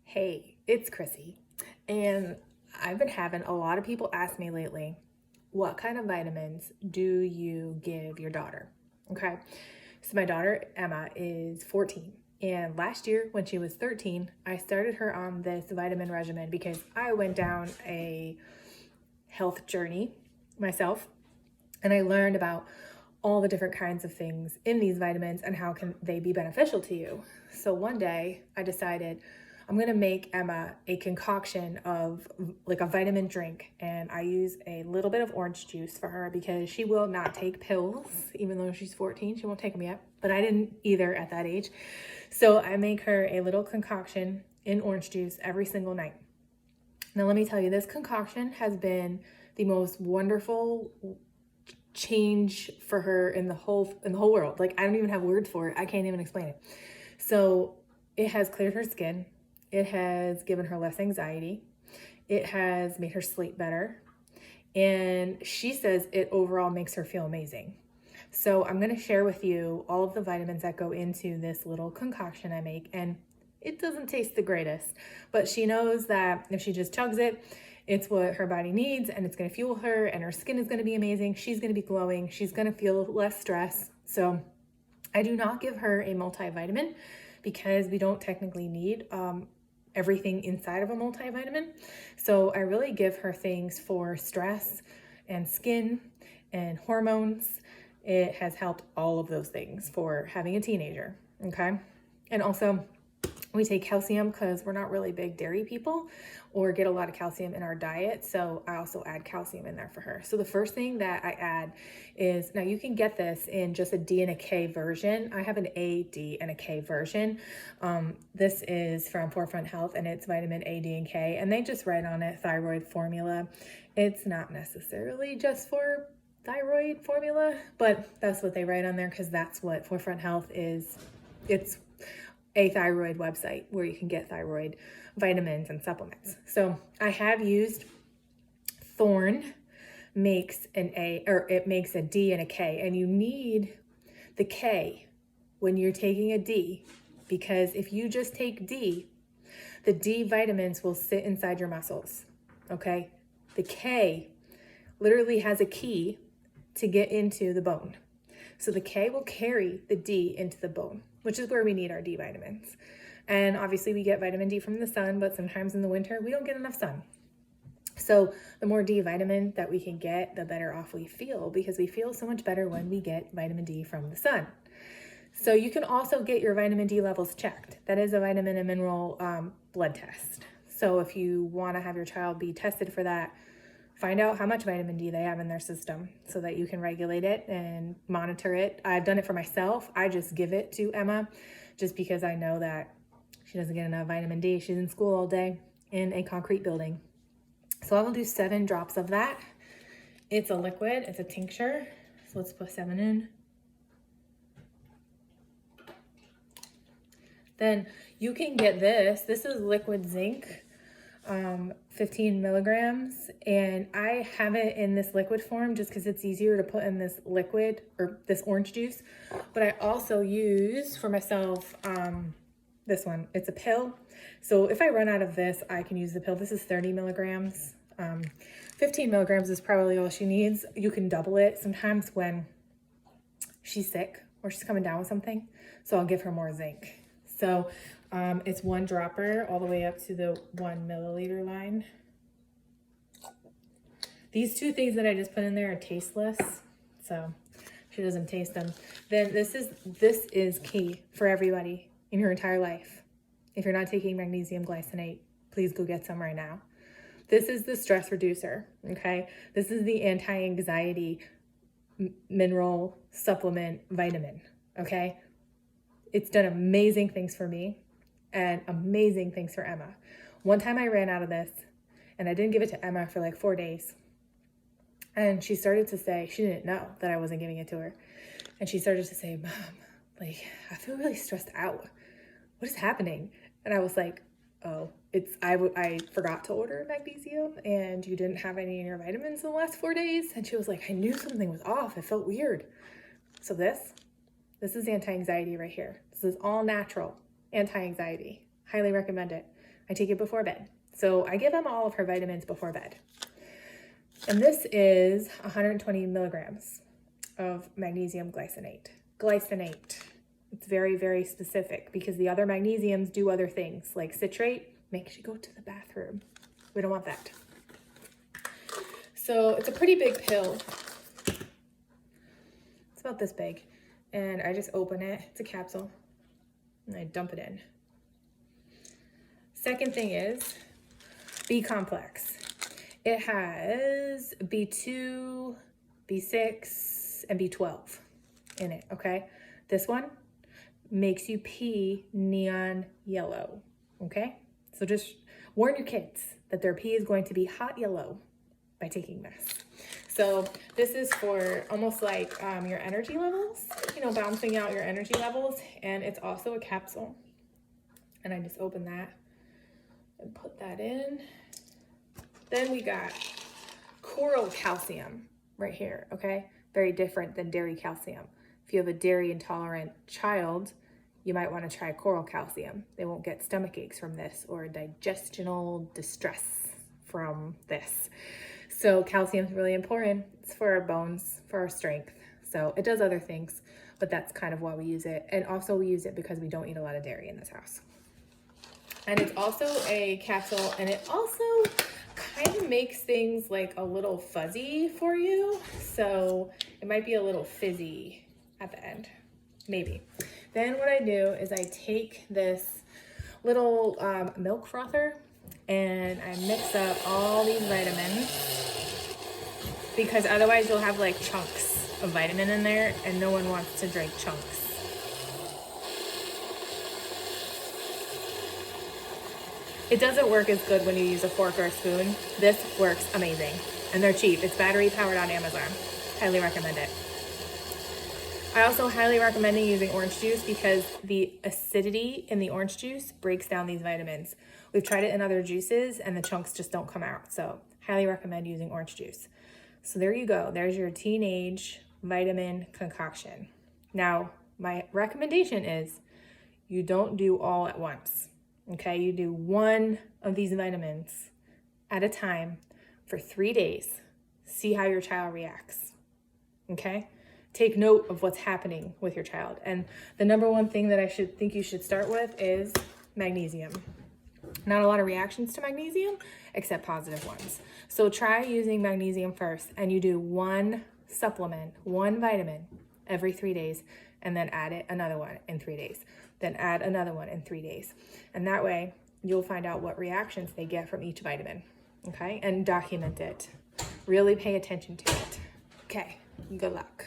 Hey, it's Chrissy, and I've been having a lot of people ask me lately, what kind of vitamins do you give your daughter? Okay, so my daughter Emma is 14, and last year when she was 13, I started her on this vitamin regimen because I went down a health journey myself, and I learned about all the different kinds of things in these vitamins and how can they be beneficial to you. So one day I decided I'm going to make Emma a concoction of like a vitamin drink, and I use a little bit of orange juice for her because she will not take pills. Even though she's 14, she won't take them yet, but I didn't either at that age. So I make her a little concoction in orange juice every single night. Now let me tell you, this concoction has been the most wonderful change for her in the whole world. Like, I don't even have words for it. I can't even explain it. So it has cleared her skin. It has given her less anxiety. It has made her sleep better. And she says it overall makes her feel amazing. So I'm going to share with you all of the vitamins that go into this little concoction I make. And it doesn't taste the greatest, but she knows that if she just chugs it, it's what her body needs, and it's going to fuel her, and her skin is going to be amazing. She's going to be glowing. She's going to feel less stress. So I do not give her a multivitamin because we don't technically need everything inside of a multivitamin. So I really give her things for stress and skin and hormones. It has helped all of those things for having a teenager, okay? And also, we take calcium because we're not really big dairy people or get a lot of calcium in our diet. So I also add calcium in there for her. So the first thing that I add is, now you can get this in just a D and a K version. I have an A, D, and a K version. This is from Forefront Health, and it's vitamin A, D, and K. And they just write on it thyroid formula. It's not necessarily just for thyroid formula, but that's what they write on there because that's what Forefront Health is. It's a thyroid website where you can get thyroid vitamins and supplements. So I have used Thorne makes it makes a D and a K, and you need the K when you're taking a D, because if you just take D, the D vitamins will sit inside your muscles, okay? The K literally has a key to get into the bone. So the K will carry the D into the bone, which is where we need our D vitamins. And obviously we get vitamin D from the sun, but sometimes in the winter we don't get enough sun. So the more D vitamin that we can get, the better off we feel, because we feel so much better when we get vitamin D from the sun. So you can also get your vitamin D levels checked. That is a vitamin and mineral blood test. So if you want to have your child be tested for that, find out how much vitamin D they have in their system so that you can regulate it and monitor it. I've done it for myself. I just give it to Emma just because I know that she doesn't get enough vitamin D. She's in school all day in a concrete building. So I will do 7 drops of that. It's a liquid, it's a tincture. So let's put 7 in. Then you can get this. This is liquid zinc. 15 milligrams, and I have it in this liquid form just because it's easier to put in this liquid or this orange juice. But I also use for myself this one. It's a pill, so if I run out of this, I can use the pill. This is 30 milligrams. 15 milligrams is probably all she needs. You can double it sometimes when she's sick or she's coming down with something, so I'll give her more zinc. So it's 1 dropper all the way up to the 1 milliliter line. These 2 things that I just put in there are tasteless, so she doesn't taste them. Then this is key for everybody in your entire life. If you're not taking magnesium glycinate, please go get some right now. This is the stress reducer, okay? This is the anti-anxiety mineral supplement vitamin, okay? It's done amazing things for me and amazing things for Emma. One time I ran out of this and I didn't give it to Emma for like 4 days. And she started to say, she didn't know that I wasn't giving it to her. And she started to say, Mom, like, I feel really stressed out. What is happening? And I was like, oh, I forgot to order magnesium and you didn't have any in your vitamins in the last 4 days. And she was like, I knew something was off. It felt weird. So this is anti-anxiety right here. This is all natural anti-anxiety. Highly recommend it. I take it before bed. So I give Emma all of her vitamins before bed. And this is 120 milligrams of magnesium glycinate. Glycinate. It's very, very specific because the other magnesiums do other things, like citrate makes you go to the bathroom. We don't want that. So it's a pretty big pill. It's about this big. And I just open it. It's a capsule. And I dump it in. Second thing is B complex. It has B2, B6, and B12 in it, okay? This one makes you pee neon yellow, okay? So just warn your kids that their pee is going to be hot yellow by taking this. So this is for almost like your energy levels, you know, balancing out your energy levels. And it's also a capsule. And I just open that and put that in. Then we got coral calcium right here, okay? Very different than dairy calcium. If you have a dairy intolerant child, you might want to try coral calcium. They won't get stomach aches from this or digestional distress from this. So calcium is really important. It's for our bones, for our strength. So it does other things, but that's kind of why we use it. And also we use it because we don't eat a lot of dairy in this house. And it's also a capsule, and it also kind of makes things like a little fuzzy for you. So it might be a little fizzy at the end, maybe. Then what I do is I take this little milk frother and I mix up all these vitamins, because otherwise you'll have like chunks of vitamin in there and no one wants to drink chunks. It doesn't work as good when you use a fork or a spoon. This works amazing. And they're cheap. It's battery powered on Amazon. Highly recommend it. I also highly recommend using orange juice because the acidity in the orange juice breaks down these vitamins. We've tried it in other juices and the chunks just don't come out. So highly recommend using orange juice. So there you go. There's your teenage vitamin concoction. Now, my recommendation is you don't do all at once. Okay, you do one of these vitamins at a time for 3 days. See how your child reacts. Okay, take note of what's happening with your child. And the number one thing that I think you should start with is magnesium. Not a lot of reactions to magnesium, except positive ones. So try using magnesium first, and you do one supplement, one vitamin every 3 days, and then add it another one in 3 days. Then add another one in 3 days. And that way you'll find out what reactions they get from each vitamin, okay? And document it. Really pay attention to it. Okay, good luck.